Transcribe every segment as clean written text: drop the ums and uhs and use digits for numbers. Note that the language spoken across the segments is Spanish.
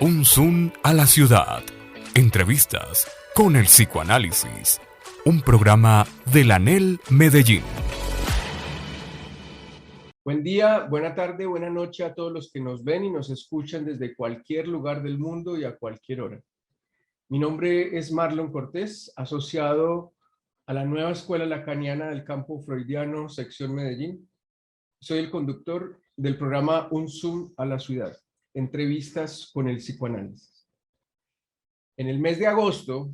Un zoom a la ciudad. Entrevistas con el psicoanálisis. Un programa del ANEL Medellín. Buen día, buena tarde, buena noche a todos los que nos ven y nos escuchan desde cualquier lugar del mundo y a cualquier hora. Mi nombre es Marlon Cortés, asociado a la nueva Escuela Lacaniana del Campo Freudiano, sección Medellín. Soy el conductor del programa Un Zoom a la Ciudad, entrevistas con el psicoanálisis. En el mes de agosto,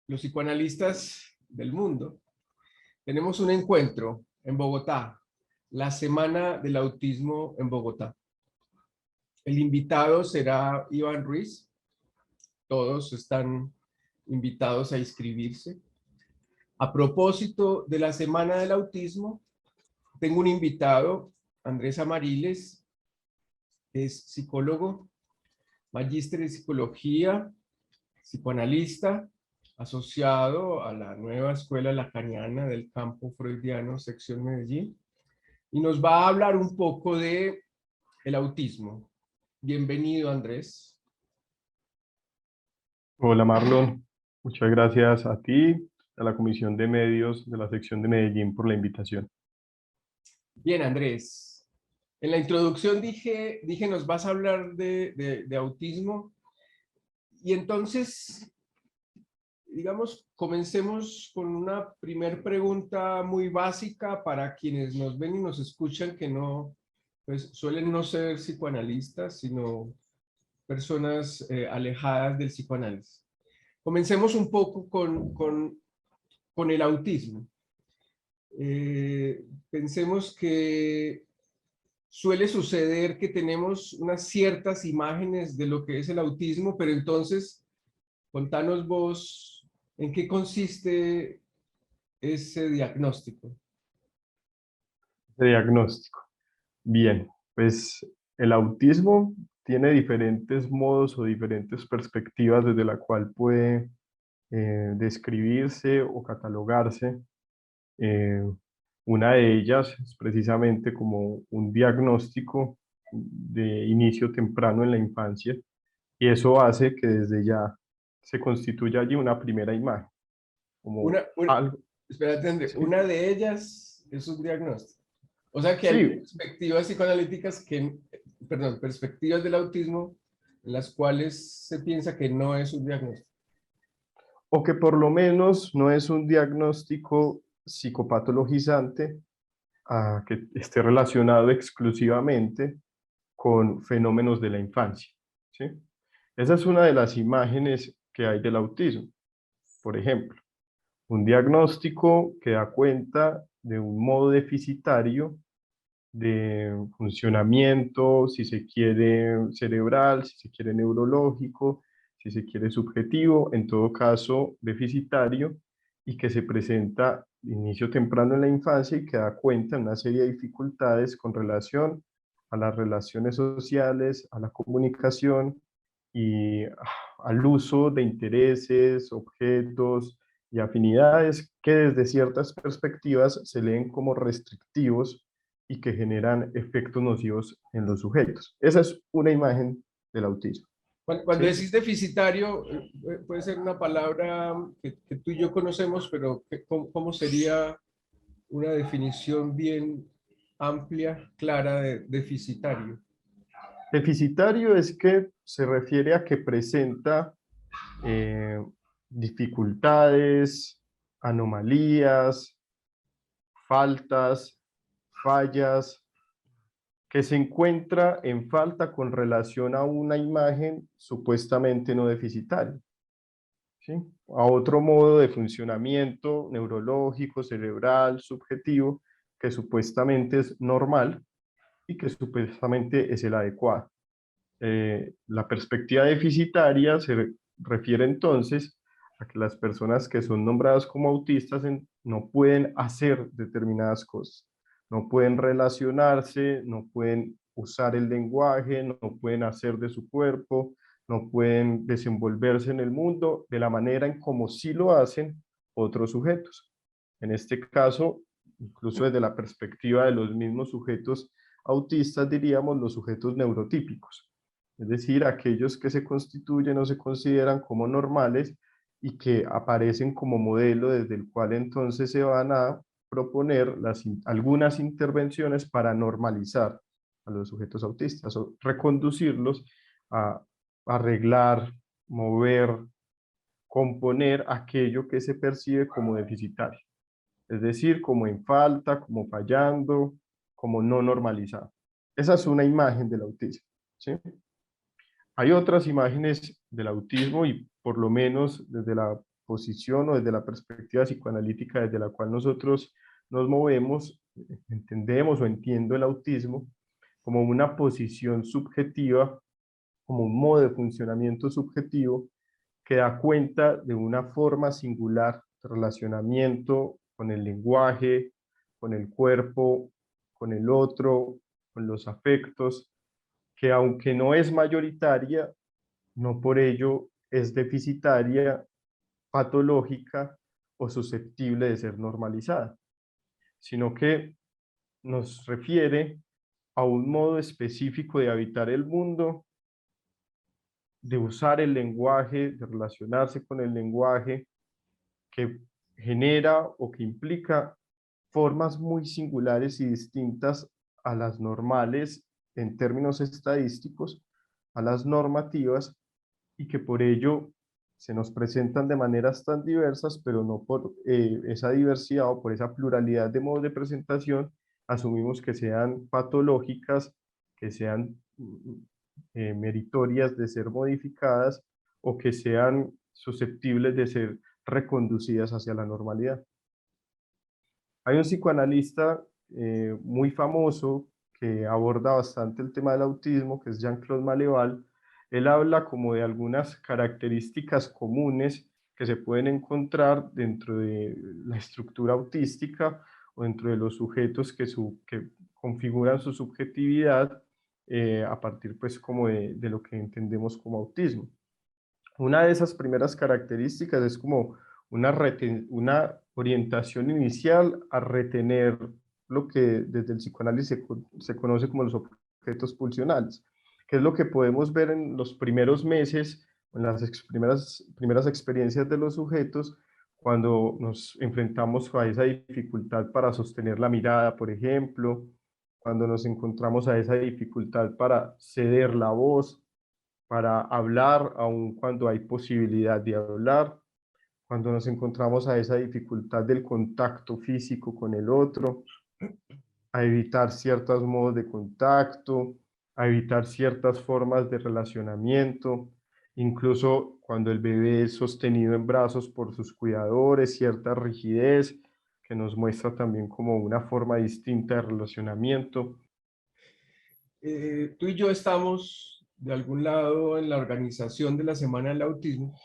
los psicoanalistas del mundo tenemos un encuentro en Bogotá, la Semana del Autismo en Bogotá. El invitado será Iván Ruiz. Todos están invitados a inscribirse. A propósito de la Semana del Autismo, tengo un invitado, Andrés Amariles, es psicólogo, magíster en psicología, psicoanalista, asociado a la nueva Escuela Lacaniana del Campo Freudiano, sección Medellín, y nos va a hablar un poco de el autismo. Bienvenido, Andrés. Hola Marlon, muchas gracias a ti, a la Comisión de Medios de la sección de Medellín por la invitación. Bien, Andrés. En la introducción dije nos vas a hablar de autismo. Y entonces, digamos, comencemos con una primer pregunta muy básica para quienes nos ven y nos escuchan que no, pues suelen no ser psicoanalistas, sino personas alejadas del psicoanálisis. Comencemos un poco con el autismo. Pensemos que suele suceder que tenemos unas ciertas imágenes de lo que es el autismo, pero entonces, contanos vos, ¿en qué consiste ese diagnóstico? De diagnóstico. Bien, pues el autismo tiene diferentes modos o diferentes perspectivas desde la cual puede describirse o catalogarse. Eh, una de ellas es precisamente como un diagnóstico de inicio temprano en la infancia, y eso hace que desde ya se constituya allí una primera imagen, como Una, una, algo. espérate, André, Sí, una de ellas es un diagnóstico. O sea que hay sí, perspectivas psicoanalíticas perdón, perspectivas del autismo en las cuales se piensa que no es un diagnóstico. o que por lo menos no es un diagnóstico psicopatologizante que esté relacionado exclusivamente con fenómenos de la infancia, ¿sí? Esa es una de las imágenes que hay del autismo. Por ejemplo, un diagnóstico que da cuenta de un modo deficitario de funcionamiento, si se quiere cerebral, si se quiere neurológico, si se quiere subjetivo, en todo caso deficitario, y que se presenta de inicio temprano en la infancia y que da cuenta de una serie de dificultades con relación a las relaciones sociales, a la comunicación y al uso de intereses, objetos y afinidades que desde ciertas perspectivas se leen como restrictivos y que generan efectos nocivos en los sujetos. Esa es una imagen del autismo. Cuando ¿Sí? decís deficitario, puede ser una palabra que tú y yo conocemos, pero ¿cómo sería una definición bien amplia, clara de deficitario? Deficitario es que se refiere a que presenta eh, dificultades, anomalías, faltas, fallas, que se encuentra en falta con relación a una imagen supuestamente no deficitaria, ¿sí? A otro modo de funcionamiento neurológico, cerebral, subjetivo, que supuestamente es normal y que supuestamente es el adecuado. La perspectiva deficitaria se refiere entonces a que las personas que son nombradas como autistas no pueden hacer determinadas cosas, no pueden relacionarse, no pueden usar el lenguaje, no pueden hacer de su cuerpo, no pueden desenvolverse en el mundo de la manera en como sí lo hacen otros sujetos. En este caso, incluso desde la perspectiva de los mismos sujetos autistas, diríamos los sujetos neurotípicos. es decir, aquellos que se constituyen o se consideran como normales y que aparecen como modelo desde el cual entonces se van a proponer algunas intervenciones para normalizar a los sujetos autistas o reconducirlos a arreglar, mover, componer aquello que se percibe como deficitario, es decir, como en falta, como fallando, como no normalizado. Esa es una imagen del autismo, ¿sí? Hay otras imágenes del autismo y por lo menos desde la posición o desde la perspectiva psicoanalítica desde la cual nosotros nos movemos, entendemos o entiendo el autismo como una posición subjetiva, como un modo de funcionamiento subjetivo que da cuenta de una forma singular de relacionamiento con el lenguaje, con el cuerpo, con el otro, con los afectos, que aunque no es mayoritaria, no por ello es deficitaria, patológica o susceptible de ser normalizada, sino que nos refiere a un modo específico de habitar el mundo, de usar el lenguaje, de relacionarse con el lenguaje, que genera o que implica formas muy singulares y distintas a las normales en términos estadísticos, a las normativas, y que por ello se nos presentan de maneras tan diversas, pero no por esa diversidad o por esa pluralidad de modos de presentación, asumimos que sean patológicas, que sean meritorias de ser modificadas o que sean susceptibles de ser reconducidas hacia la normalidad. Hay un psicoanalista muy famoso que aborda bastante el tema del autismo, que es Jean-Claude Maleval. Él habla como de algunas características comunes que se pueden encontrar dentro de la estructura autística o dentro de los sujetos que configuran su subjetividad a partir pues como de lo que entendemos como autismo. Una de esas primeras características es como una orientación inicial a retener lo que desde el psicoanálisis se conoce como los objetos pulsionales, que es lo que podemos ver en los primeros meses, en las primeras experiencias de los sujetos, cuando nos enfrentamos a esa dificultad para sostener la mirada, por ejemplo, cuando nos encontramos a esa dificultad para ceder la voz, para hablar, aun cuando hay posibilidad de hablar, cuando nos encontramos a esa dificultad del contacto físico con el otro, a evitar ciertos modos de contacto, a evitar ciertas formas de relacionamiento, incluso cuando el bebé es sostenido en brazos por sus cuidadores, cierta rigidez que nos muestra también como una forma distinta de relacionamiento. Tú y yo estamos de algún lado en la organización de la Semana del Autismo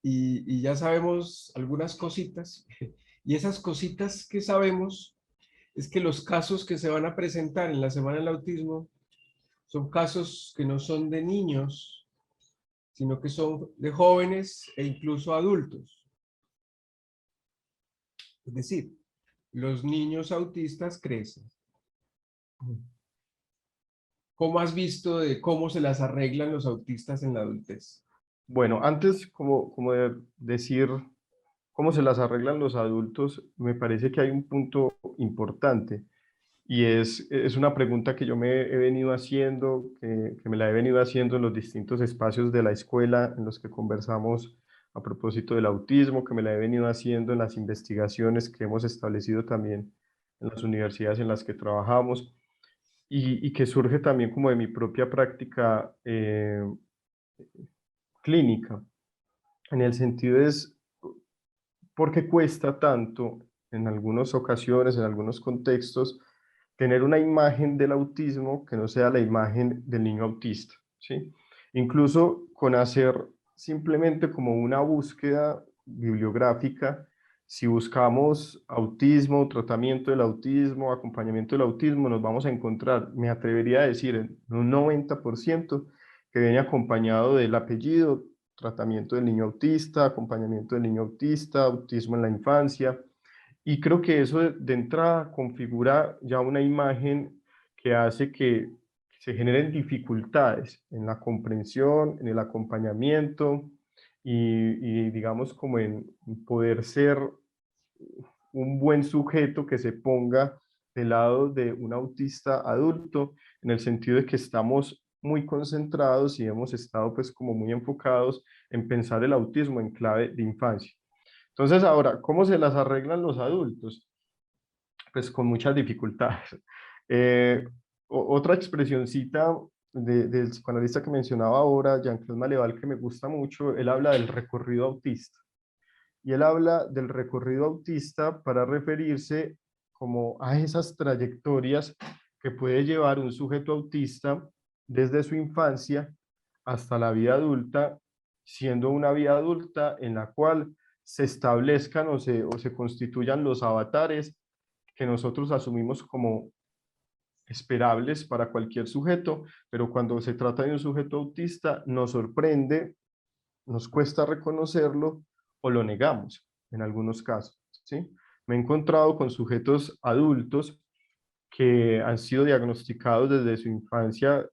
y ya sabemos algunas cositas. Y esas cositas que sabemos es que los casos que se van a presentar en la Semana del Autismo son casos que no son de niños, sino que son de jóvenes e incluso adultos. Es decir, los niños autistas crecen. ¿Cómo has visto de cómo se las arreglan los autistas en la adultez? Bueno, antes como de decir cómo se las arreglan los adultos, me parece que hay un punto importante y es una pregunta que yo me he venido haciendo, que me la he venido haciendo en los distintos espacios de la escuela en los que conversamos a propósito del autismo, que me la he venido haciendo en las investigaciones que hemos establecido también en las universidades en las que trabajamos y que surge también como de mi propia práctica clínica. En el sentido es, ¿por qué cuesta tanto en algunas ocasiones, en algunos contextos, tener una imagen del autismo que no sea la imagen del niño autista? ¿Sí? Incluso con hacer simplemente como una búsqueda bibliográfica, si buscamos autismo, tratamiento del autismo, acompañamiento del autismo, nos vamos a encontrar, me atrevería a decir, en un 90% que viene acompañado del apellido, tratamiento del niño autista, acompañamiento del niño autista, autismo en la infancia. Y creo que eso de entrada configura ya una imagen que hace que se generen dificultades en la comprensión, en el acompañamiento y digamos como en poder ser un buen sujeto que se ponga del lado de un autista adulto, en el sentido de que estamos muy concentrados y hemos estado pues como muy enfocados en pensar el autismo en clave de infancia. Entonces ahora, ¿cómo se las arreglan los adultos? Pues con muchas dificultades. Eh, Otra expresioncita del psicoanalista que mencionaba ahora, Jean-Claude Maleval, que me gusta mucho, él habla del recorrido autista. Y él habla del recorrido autista para referirse como a esas trayectorias que puede llevar un sujeto autista desde su infancia hasta la vida adulta, siendo una vida adulta en la cual se establezcan o se constituyan los avatares que nosotros asumimos como esperables para cualquier sujeto, pero cuando se trata de un sujeto autista nos sorprende, nos cuesta reconocerlo o lo negamos en algunos casos, ¿sí? Me he encontrado con sujetos adultos que han sido diagnosticados desde su infancia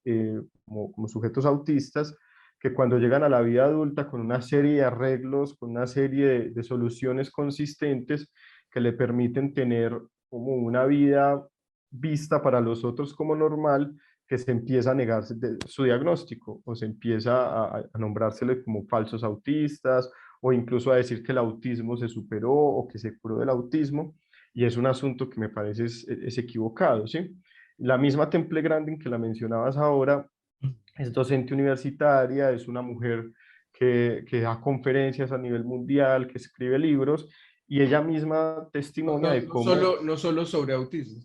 como sujetos autistas, que cuando llegan a la vida adulta con una serie de arreglos, con una serie de soluciones consistentes que le permiten tener como una vida vista para los otros como normal, que se empieza a negarse de su diagnóstico o se empieza a nombrársele como falsos autistas o incluso a decir que el autismo se superó o que se curó del autismo, y es un asunto que me parece es equivocado, ¿sí? La misma Temple Grandin que la mencionabas ahora es docente universitaria, es una mujer que da conferencias a nivel mundial, que escribe libros, y ella misma testimonia de cómo No solo sobre autismo.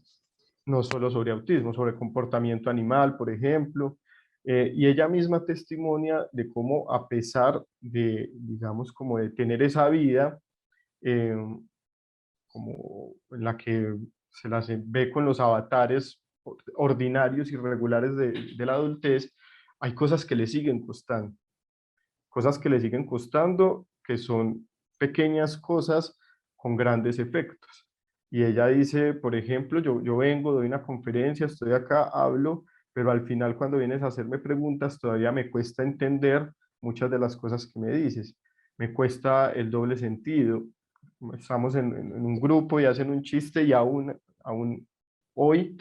no solo sobre autismo, sobre comportamiento animal, por ejemplo, y ella misma testimonia de cómo a pesar de, digamos, como de tener esa vida, eh, como en la que se las ve con los avatares ordinarios y regulares de la adultez, hay cosas que le siguen costando, cosas que le siguen costando, que son pequeñas cosas con grandes efectos. Y ella dice, por ejemplo, yo vengo, doy una conferencia, estoy acá, hablo, pero al final cuando vienes a hacerme preguntas todavía me cuesta entender muchas de las cosas que me dices. Me cuesta el doble sentido. Estamos en un grupo y hacen un chiste y aún hoy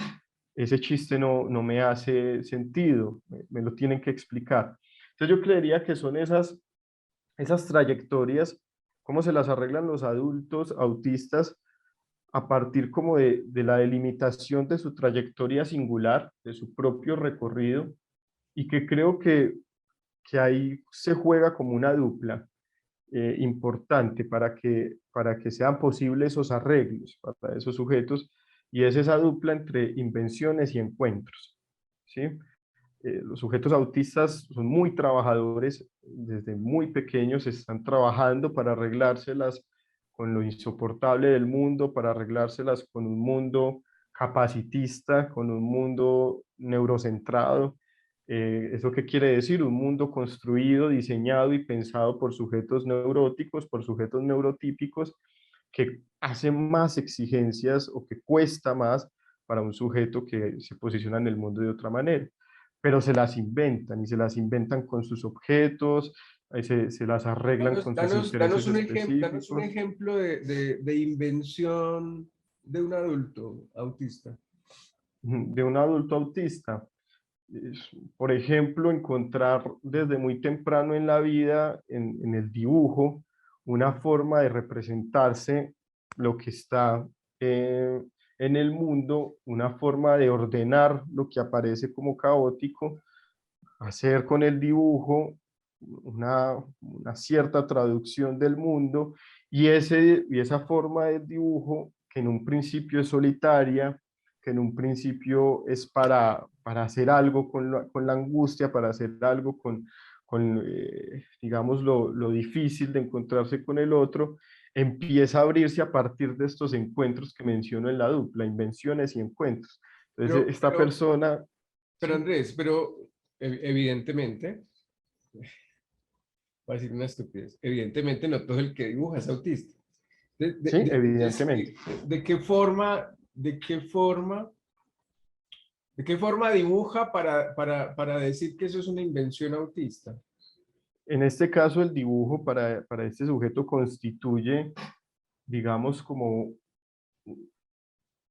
ese chiste no me hace sentido, me lo tienen que explicar. Entonces yo creería que son esas trayectorias, cómo se las arreglan los adultos autistas a partir como de la delimitación de su trayectoria singular, de su propio recorrido, y que creo que ahí se juega como una dupla importante para que sean posibles esos arreglos para esos sujetos, y es esa dupla entre invenciones y encuentros, ¿sí? Los sujetos autistas son muy trabajadores, desde muy pequeños están trabajando para arreglárselas con lo insoportable del mundo, para arreglárselas con un mundo capacitista, con un mundo neurocentrado. ¿Eso qué quiere decir? Un mundo construido, diseñado y pensado por sujetos neuróticos, por sujetos neurotípicos, que hace más exigencias o que cuesta más para un sujeto que se posiciona en el mundo de otra manera, pero se las inventan y se las inventan con sus objetos, se las arreglan con sus intereses Danos un específicos. ejemplo de invención de un adulto autista. De un adulto autista. Por ejemplo, encontrar desde muy temprano en la vida, en el dibujo, una forma de representarse lo que está en el mundo, una forma de ordenar lo que aparece como caótico, hacer con el dibujo una cierta traducción del mundo, y esa forma de dibujo que en un principio es solitaria, que en un principio es para hacer algo con la angustia, para hacer algo con digamos, lo difícil de encontrarse con el otro, empieza a abrirse a partir de estos encuentros que menciono en la dupla, invenciones y encuentros. Entonces, esta persona... Pero ¿sí? Andrés, evidentemente, voy a decir una estupidez, evidentemente no todo el que dibuja es autista. Sí, evidentemente. De qué forma ¿De qué forma dibuja para decir que eso es una invención autista? En este caso, el dibujo para este sujeto constituye, digamos, como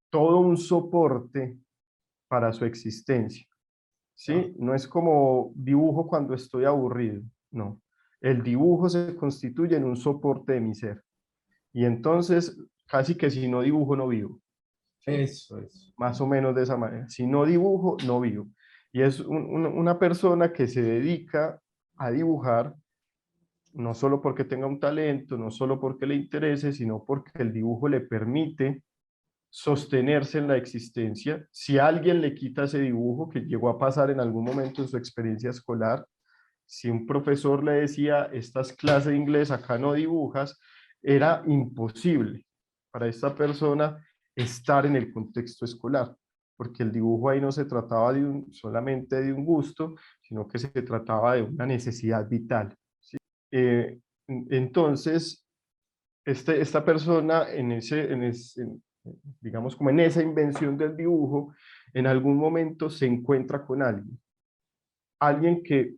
todo un soporte para su existencia, Ah, ¿sí? No es como dibujo cuando estoy aburrido, no. El dibujo se constituye en un soporte de mi ser. Y entonces, casi que si no dibujo, no vivo, ¿sí? eso es. Más o menos de esa manera. Si no dibujo, no vivo. Y es una persona que se dedica a dibujar, no solo porque tenga un talento, no solo porque le interese, sino porque el dibujo le permite sostenerse en la existencia. Si alguien le quita ese dibujo, que llegó a pasar en algún momento en su experiencia escolar, si un profesor le decía, estas clases de inglés acá no dibujas, era imposible para esta persona estar en el contexto escolar, porque el dibujo ahí no se trataba solamente de un gusto, sino que se trataba de una necesidad vital. ¿Sí? Entonces, esta persona digamos como en esa invención del dibujo, en algún momento se encuentra con alguien que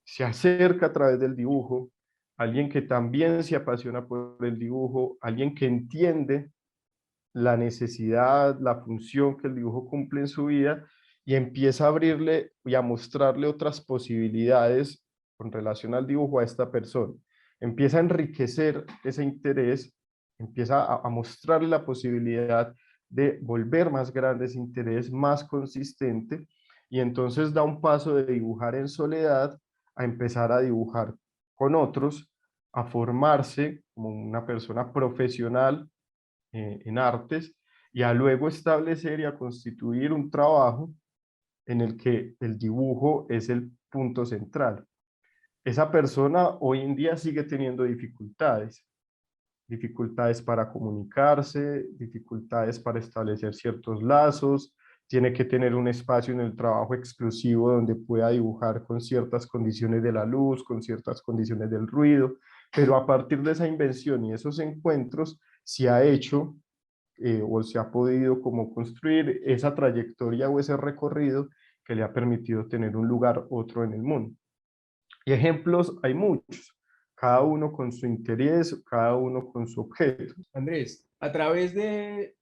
se acerca a través del dibujo, alguien que también se apasiona por el dibujo, alguien que entiende la necesidad, la función que el dibujo cumple en su vida y empieza a abrirle y a mostrarle otras posibilidades con relación al dibujo a esta persona. Empieza a enriquecer ese interés, empieza a mostrarle la posibilidad de volver más grande ese interés, más consistente, y entonces da un paso de dibujar en soledad a empezar a dibujar con otros, a formarse como una persona profesional en artes y a luego establecer y a constituir un trabajo en el que el dibujo es el punto central. Esa persona hoy en día sigue teniendo dificultades, dificultades para comunicarse, dificultades para establecer ciertos lazos, tiene que tener un espacio en el trabajo exclusivo donde pueda dibujar con ciertas condiciones de la luz, con ciertas condiciones del ruido, pero a partir de esa invención y esos encuentros se ha hecho o se ha podido como construir esa trayectoria o ese recorrido que le ha permitido tener un lugar otro en el mundo. Y ejemplos hay muchos, cada uno con su interés, cada uno con su objeto. Andrés, a través de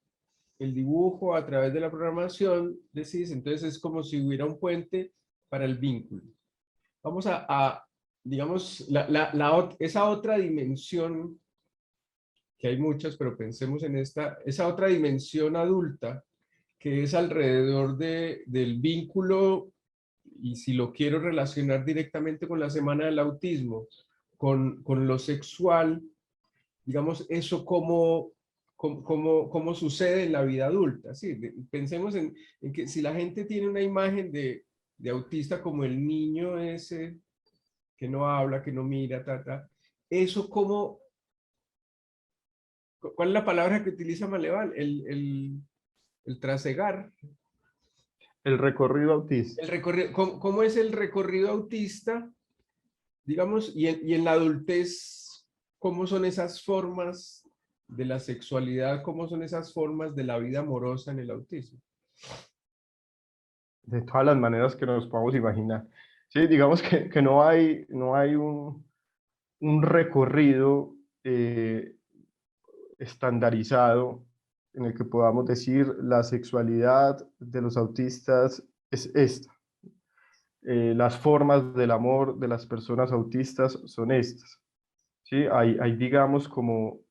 el dibujo, a través de la programación, decís, entonces es como si hubiera un puente para el vínculo. Vamos digamos, esa otra dimensión, que hay muchas, pero pensemos en esa otra dimensión adulta, que es alrededor del vínculo, y si lo quiero relacionar directamente con la Semana del Autismo, con lo sexual, digamos, eso cómo sucede en la vida adulta. ¿Sí? Pensemos en que si la gente tiene una imagen de autista como el niño ese que no habla, que no mira, eso ¿cuál es la palabra que utiliza Maleval? El trasegar. El recorrido autista. El recorrido, ¿cómo es el recorrido autista? Digamos, y en la adultez, ¿cómo son esas formas de la sexualidad? ¿Cómo son esas formas de la vida amorosa en el autismo? De todas las maneras que nos podamos imaginar. Sí, digamos que no hay un recorrido estandarizado en el que podamos decir la sexualidad de los autistas es esta. Las formas del amor de las personas autistas son estas. ¿Sí? Hay, digamos, como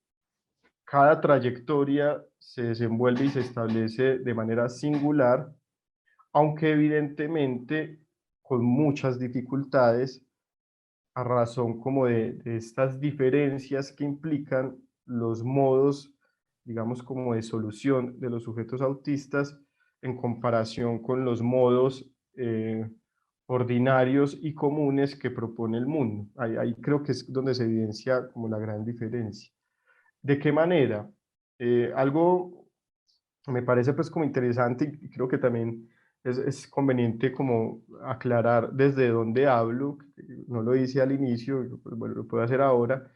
cada trayectoria se desenvuelve y se establece de manera singular, aunque evidentemente con muchas dificultades a razón como de estas diferencias que implican los modos, digamos, como de solución de los sujetos autistas en comparación con los modos ordinarios y comunes que propone el mundo. Ahí creo que es donde se evidencia como la gran diferencia. ¿De qué manera? Algo me parece pues como interesante y creo que también es conveniente como aclarar desde dónde hablo, no lo hice al inicio, pues, bueno, lo puedo hacer ahora.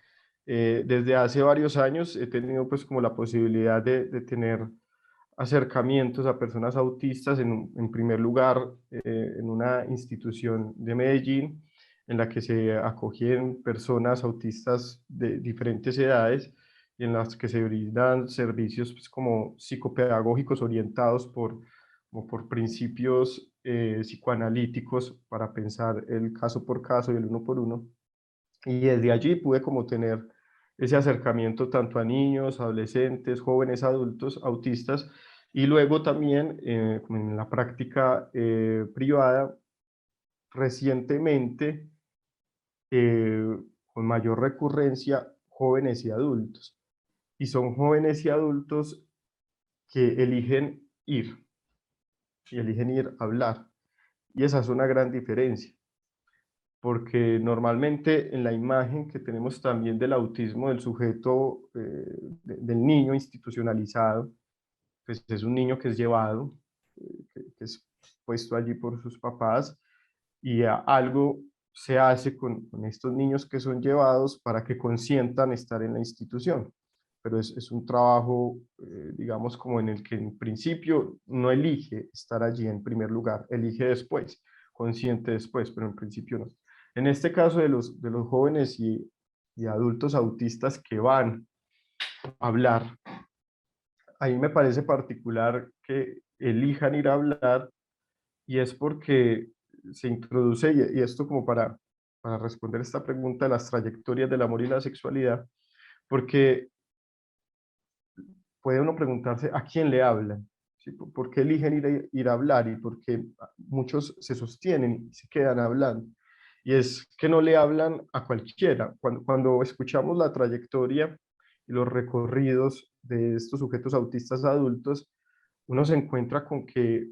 Desde hace varios años he tenido pues como la posibilidad de tener acercamientos a personas autistas, en primer lugar, en una institución de Medellín, en la que se acogían personas autistas de diferentes edades y en las que se brindan servicios pues, como psicopedagógicos orientados como por principios psicoanalíticos para pensar el caso por caso y el uno por uno. Y desde allí pude como tener ese acercamiento tanto a niños, adolescentes, jóvenes, adultos, autistas, y luego también en la práctica privada, recientemente, con mayor recurrencia, jóvenes y adultos. Y son jóvenes y adultos que eligen ir, y eligen ir a hablar. Y esa es una gran diferencia, porque normalmente en la imagen que tenemos también del autismo del sujeto, del niño institucionalizado, pues es un niño que es llevado, que es puesto allí por sus papás, y algo se hace con estos niños que son llevados para que consientan estar en la institución. Pero es un trabajo, digamos, como en el que en principio no elige estar allí en primer lugar, elige después, consciente después, pero en principio no. En este caso de los jóvenes y adultos autistas que van a hablar, ahí me parece particular que elijan ir a hablar, y es porque se introduce, y esto como para responder esta pregunta de las trayectorias del amor y la sexualidad, porque puede uno preguntarse a quién le hablan, ¿sí? ¿Por qué eligen ir a hablar y por qué muchos se sostienen y se quedan hablando? Y es que no le hablan a cualquiera. Cuando escuchamos la trayectoria y los recorridos de estos sujetos autistas adultos, uno se encuentra con que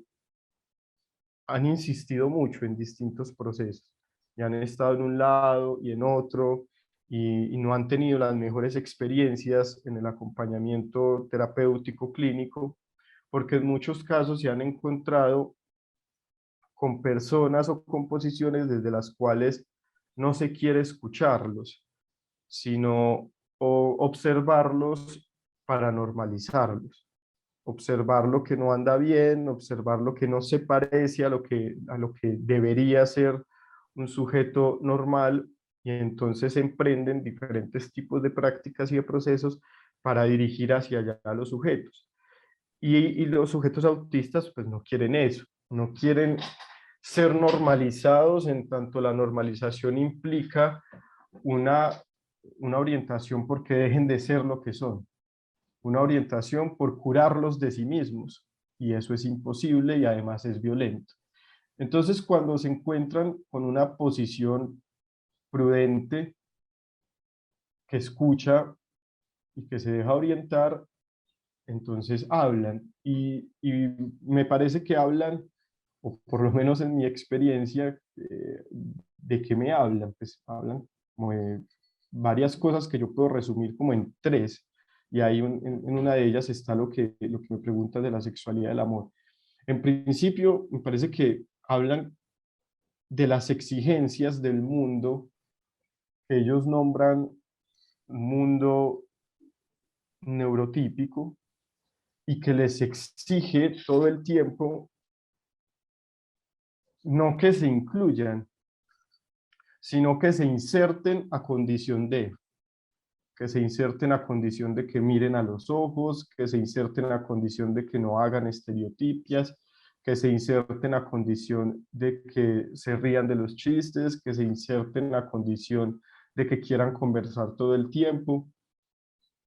han insistido mucho en distintos procesos y han estado en un lado y en otro, y no han tenido las mejores experiencias en el acompañamiento terapéutico clínico, porque en muchos casos se han encontrado con personas o con posiciones desde las cuales no se quiere escucharlos, sino observarlos para normalizarlos, observar lo que no anda bien, observar lo que no se parece a lo que debería ser un sujeto normal, y entonces emprenden diferentes tipos de prácticas y de procesos para dirigir hacia allá a los sujetos. Y los sujetos autistas pues no quieren eso, no quieren ser normalizados, en tanto la normalización implica una, una orientación porque dejen de ser lo que son, una orientación por curarlos de sí mismos, y eso es imposible y además es violento. Entonces, cuando se encuentran con una posición prudente, que escucha y que se deja orientar, entonces hablan, y me parece que hablan, o por lo menos en mi experiencia, ¿de qué me hablan? Pues hablan como de varias cosas que yo puedo resumir como en tres, y ahí en una de ellas está lo que me preguntas de la sexualidad del amor. En principio, me parece que hablan de las exigencias del mundo, que ellos nombran un mundo neurotípico y que les exige todo el tiempo no que se incluyan, sino que se inserten a condición de, que se inserten a condición de que miren a los ojos, que se inserten a condición de que no hagan estereotipias, que se inserten a condición de que se rían de los chistes, que se inserten a condición de que quieran conversar todo el tiempo.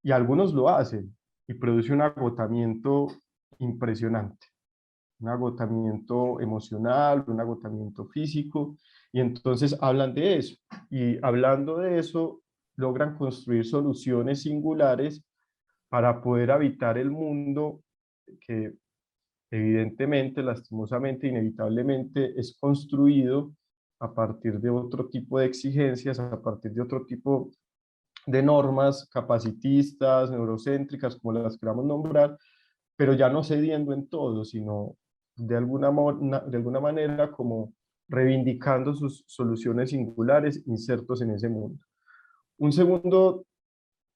Y algunos lo hacen y produce un agotamiento impresionante, un agotamiento emocional, un agotamiento físico, y entonces hablan de eso. Y hablando de eso, logran construir soluciones singulares para poder habitar el mundo que evidentemente, lastimosamente, inevitablemente es construido a partir de otro tipo de exigencias, a partir de otro tipo de normas capacitistas, neurocéntricas, como las queramos nombrar, pero ya no cediendo en todo, sino de alguna manera como reivindicando sus soluciones singulares insertos en ese mundo. Un segundo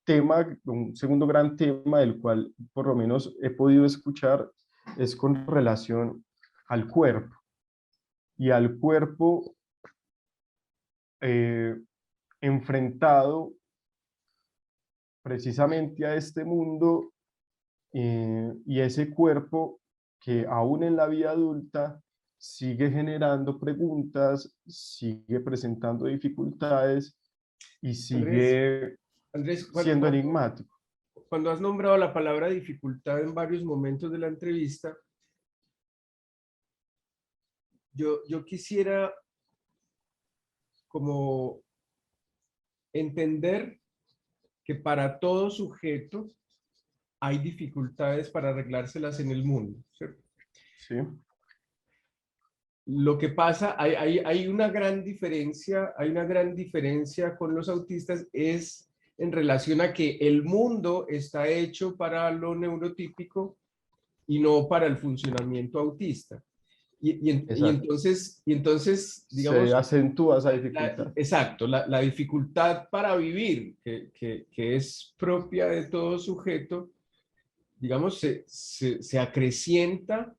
tema, un segundo gran tema del cual por lo menos he podido escuchar es con relación al cuerpo. Y al cuerpo enfrentado precisamente a este mundo y ese cuerpo que aún en la vida adulta sigue generando preguntas, sigue presentando dificultades y Andrés, sigue Andrés, siendo enigmático. cuando has nombrado la palabra dificultad en varios momentos de la entrevista, yo quisiera como entender que para todo sujeto hay dificultades para arreglárselas en el mundo, ¿cierto? Sí, Lo que pasa, hay hay una gran diferencia con los autistas es en relación a que el mundo está hecho para lo neurotípico y no para el funcionamiento autista. exacto. Y entonces, Se digamos, acentúa esa dificultad. exacto, la dificultad para vivir, que es propia de todo sujeto, digamos, se acrecienta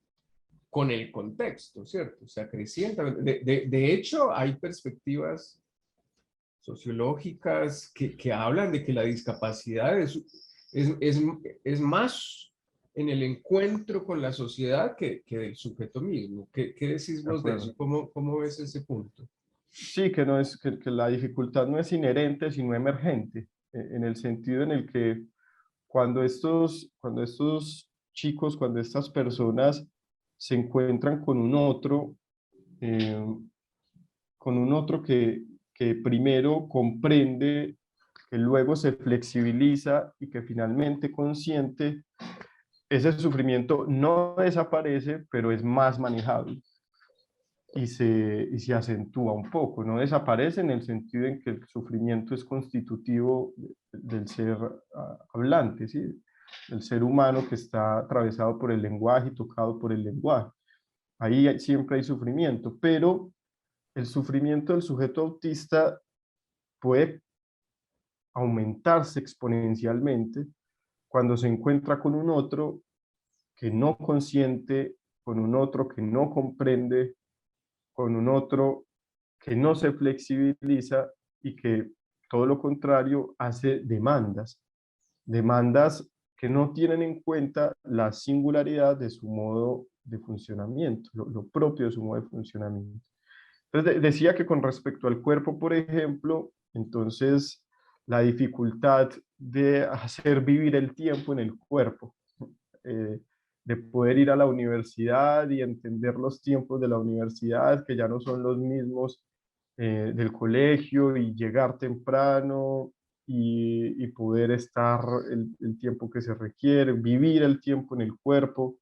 con el contexto, ¿cierto? Se acrecienta. De hecho, hay perspectivas sociológicas que hablan de que la discapacidad es, es, es más en el encuentro con la sociedad que del sujeto mismo. ¿Qué decís De vos de eso? acuerdo. Cómo ves ese punto? Sí, que, no es, que la dificultad no es inherente, sino emergente, en el sentido en el que cuando estos chicos, cuando estas personas se encuentran eh, con un otro que primero comprende, que luego se flexibiliza y que finalmente consciente, ese sufrimiento no desaparece, pero es más manejable y se acentúa un poco, no desaparece en el sentido en que el sufrimiento es constitutivo del ser hablante, ¿sí? El ser humano que está atravesado por el lenguaje y tocado por el lenguaje. Siempre hay sufrimiento, pero el sufrimiento del sujeto autista puede aumentarse exponencialmente cuando se encuentra con un otro que no consiente, con un otro que no comprende, con un otro que no se flexibiliza y que todo lo contrario hace demandas que no tienen en cuenta la singularidad de su modo de funcionamiento, lo propio de su modo de funcionamiento. Entonces, decía que con respecto al cuerpo, por ejemplo, entonces la dificultad de hacer vivir el tiempo en el cuerpo, eh, de poder ir a la universidad y entender los tiempos de la universidad, que ya no son los mismos del colegio, y llegar temprano y poder estar el tiempo que se requiere, vivir el tiempo en el cuerpo,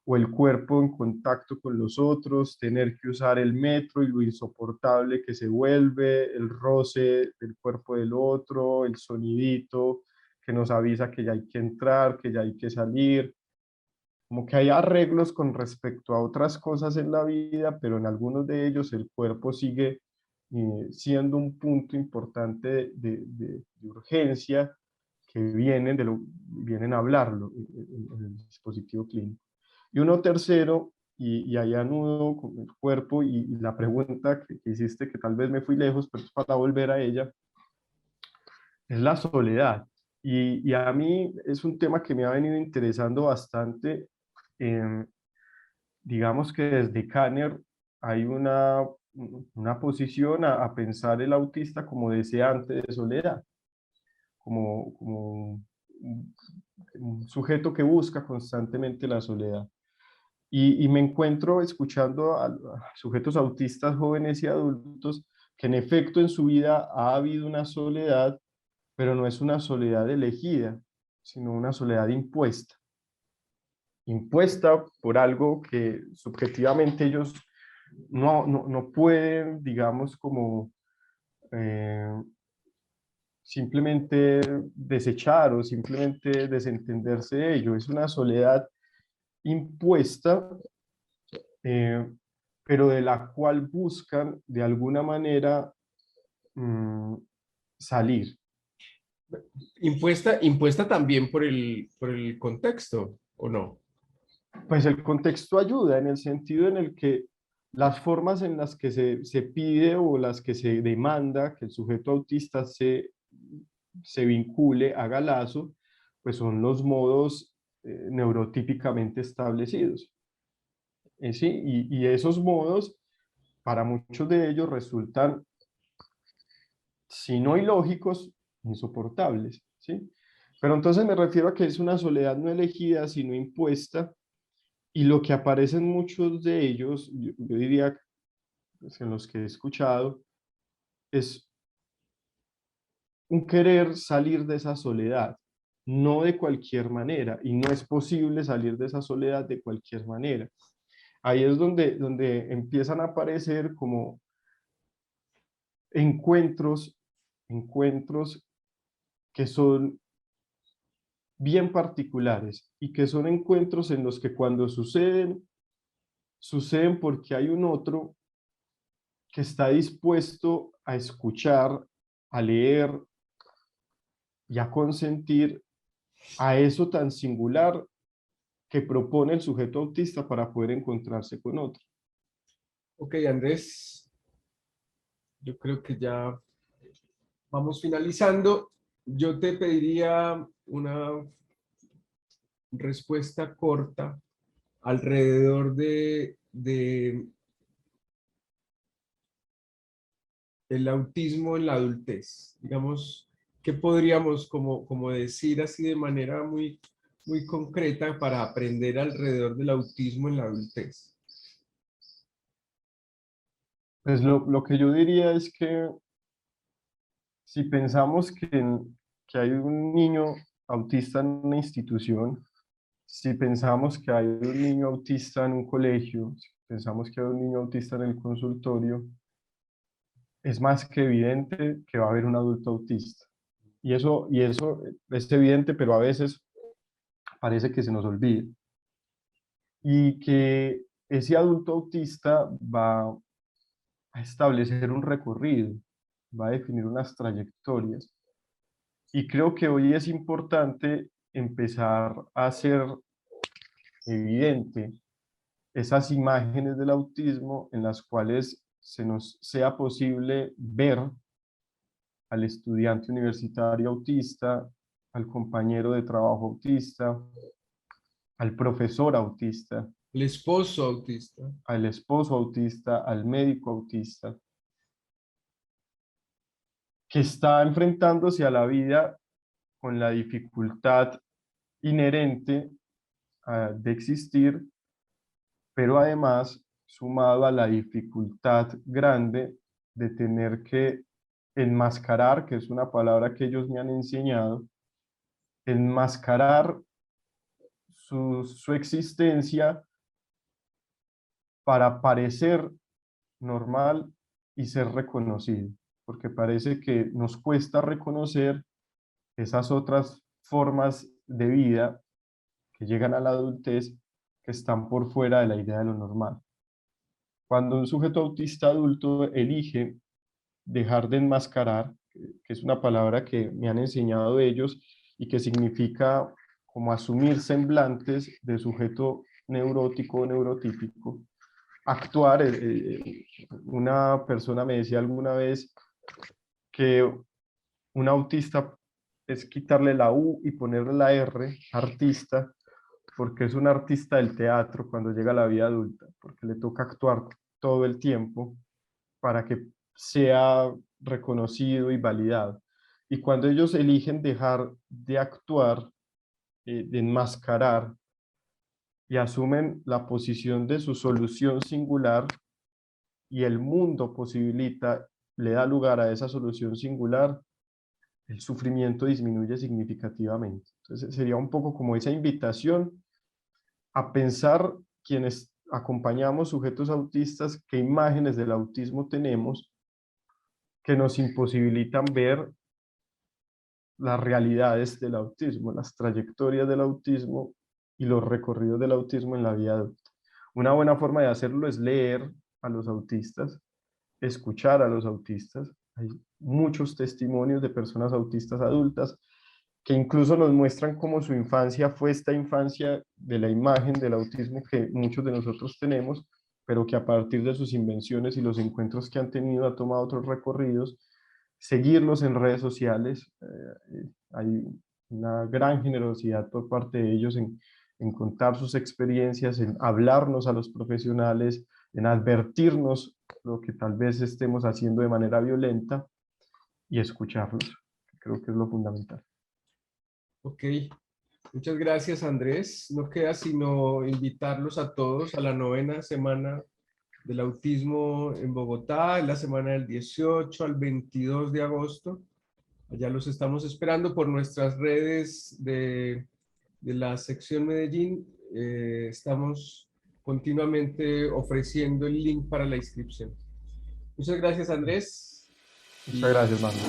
o el cuerpo en contacto con los otros, tener que usar el metro y lo insoportable que se vuelve, el roce del cuerpo del otro, el sonidito que nos avisa que ya hay que entrar, que ya hay que salir. Como que hay arreglos con respecto a otras cosas en la vida, pero en algunos de ellos el cuerpo sigue siendo un punto importante de urgencia que vienen a hablarlo en el dispositivo clínico. Y uno tercero, y ahí anudo con el cuerpo y la pregunta que hiciste, que tal vez me fui lejos, pero es para volver a ella, es la soledad. Y a mí es un tema que me ha venido interesando bastante. eh, digamos que desde Kanner hay una posición a pensar el autista como deseante de soledad, como un sujeto que busca constantemente la soledad. Y me encuentro escuchando a sujetos autistas jóvenes y adultos que en efecto en su vida ha habido una soledad, pero no es una soledad elegida, sino una soledad impuesta. Impuesta por algo que subjetivamente ellos no pueden, digamos, como eh, simplemente desechar o simplemente desentenderse de ello. Es una soledad impuesta, eh, pero de la cual buscan de alguna manera mm, salir. Impuesta también por el contexto, ¿o no? Pues el contexto ayuda en el sentido en el que las formas en las que se pide o las que se demanda que el sujeto autista se vincule, haga lazo, pues son los modos neurotípicamente establecidos. ¿Sí? Y esos modos, para muchos de ellos, resultan, si no ilógicos, insoportables. ¿Sí? Pero entonces me refiero a que es una soledad no elegida, sino impuesta, y lo que aparece en muchos de ellos, yo diría, pues, en los que he escuchado, es un querer salir de esa soledad, no de cualquier manera, y no es posible salir de esa soledad de cualquier manera. Ahí es donde empiezan a aparecer como encuentros, encuentros que son bien particulares y que son encuentros en los que cuando suceden, suceden porque hay un otro que está dispuesto a escuchar, a leer y a consentir a eso tan singular que propone el sujeto autista para poder encontrarse con otro. Ok, Andrés, yo creo que ya vamos finalizando. Yo te pediría una respuesta corta alrededor de el autismo en la adultez. Digamos, ¿qué podríamos como decir así de manera muy concreta para aprender alrededor del autismo en la adultez? Pues lo que yo diría es que si pensamos que hay un niño autista en una institución, si pensamos que hay un niño autista en un colegio, si pensamos que hay un niño autista en el consultorio, es más que evidente que va a haber un adulto autista. Y eso es evidente, pero a veces parece que se nos olvida. Y que ese adulto autista va a establecer un recorrido, va a definir unas trayectorias. Y creo que hoy es importante empezar a hacer evidente esas imágenes del autismo en las cuales se nos sea posible ver al estudiante universitario autista, al compañero de trabajo autista, al profesor autista, El esposo autista. al esposo autista, al médico autista, que está enfrentándose a la vida con la dificultad inherente de existir, pero además sumado a la dificultad grande de tener que enmascarar, que es una palabra que ellos me han enseñado, enmascarar su existencia para parecer normal y ser reconocido, porque parece que nos cuesta reconocer esas otras formas de vida que llegan a la adultez que están por fuera de la idea de lo normal. Cuando un sujeto autista adulto elige dejar de enmascarar, que es una palabra que me han enseñado ellos y que significa como asumir semblantes de sujeto neurótico o neurotípico, actuar. Una persona me decía alguna vez que un autista es quitarle la U y ponerle la R, artista, porque es un artista del teatro cuando llega a la vida adulta, porque le toca actuar todo el tiempo para que sea reconocido y validado. Y cuando ellos eligen dejar de actuar, de enmascarar, y asumen la posición de su solución singular, y el mundo posibilita, le da lugar a esa solución singular, el sufrimiento disminuye significativamente. Entonces sería un poco como esa invitación a pensar quienes acompañamos sujetos autistas, qué imágenes del autismo tenemos que nos imposibilitan ver las realidades del autismo, las trayectorias del autismo y los recorridos del autismo en la vida adulta. Una buena forma de hacerlo es leer a los autistas, escuchar a los autistas. Hay muchos testimonios de personas autistas adultas que incluso nos muestran cómo su infancia fue esta infancia de la imagen del autismo que muchos de nosotros tenemos, pero que a partir de sus invenciones y los encuentros que han tenido ha tomado otros recorridos. Seguirlos en redes sociales, hay una gran generosidad por parte de ellos en contar sus experiencias, en hablarnos a los profesionales, en advertirnos lo que tal vez estemos haciendo de manera violenta y escucharlos. Creo que es lo fundamental. Ok, muchas gracias, Andrés. No queda sino invitarlos a todos a la 9ª semana del autismo en Bogotá, en la semana del 18 al 22 de agosto. Allá los estamos esperando por nuestras redes de la sección Medellín. Estamos continuamente ofreciendo el link para la inscripción. Muchas gracias, Andrés. Muchas gracias, Manuel.